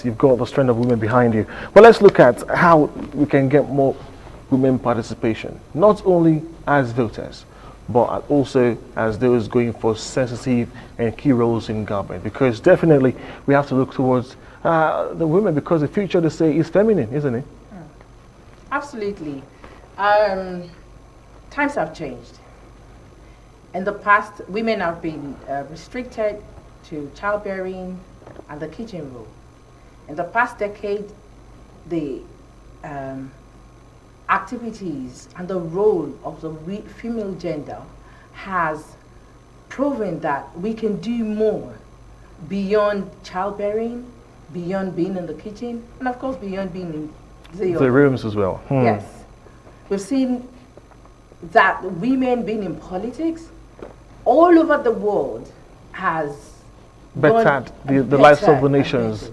means you've got the strength of women behind you. But let's look at how we can get more women participation, not only as voters, but also as those going for sensitive and key roles in government. Because definitely we have to look towards the women, because the future, they say, is feminine, isn't it? Absolutely. Times have changed. In the past, women have been restricted to childbearing and the kitchen role. In the past decade, the activities and the role of the female gender has proven that we can do more beyond childbearing, beyond being in the kitchen, and of course beyond being in the rooms as well. Yes. We've seen that women being in politics all over the world has bettered the lives of the nations.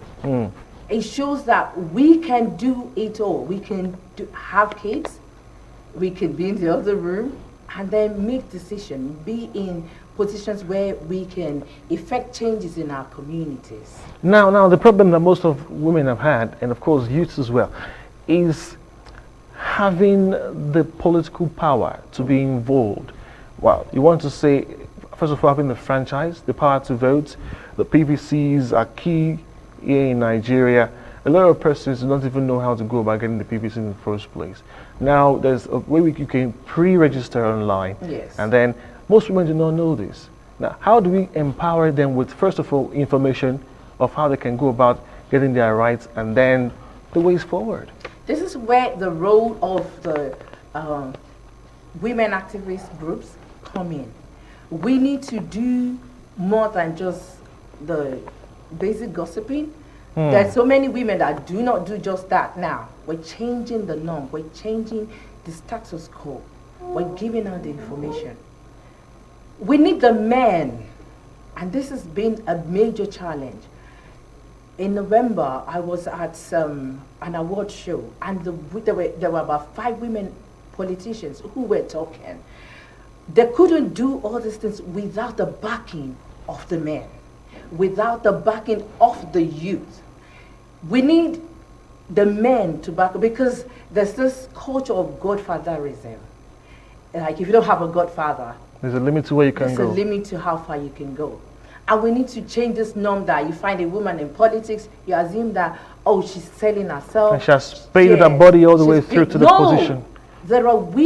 It shows that we can do it all. We can have kids, we can be in the other room, and then make decisions, be in positions where we can effect changes in our communities. Now, the problem that most of women have had, and of course youths as well, is having the political power to be involved. Well, you want to say, first of all, having the franchise, the power to vote. The PVCs are key here in Nigeria. A lot of persons do not even know how to go about getting the PVC in the first place. Now, there's a way you can pre-register online. Yes. And then most women do not know this. Now, how do we empower them with, first of all, information of how they can go about getting their rights, and then the ways forward? This is where the role of the women activist groups come in. We need to do more than just the basic gossiping. There's so many women that do not do just that now. We're changing the norm. We're changing the status quo. We're giving out the information. We need the men, and this has been a major challenge. In November, I was at an award show, and there were about 5 women politicians who were talking. They couldn't do all these things without the backing of the men, without the backing of the youth. We need the men to back, because there's this culture of godfatherism. Like, if you don't have a godfather, there's a limit to where you can go. There's a limit to how far you can go. And we need to change this norm that you find a woman in politics, you assume that, oh, she's selling herself. And she has painted her body all the way through to the position. There are women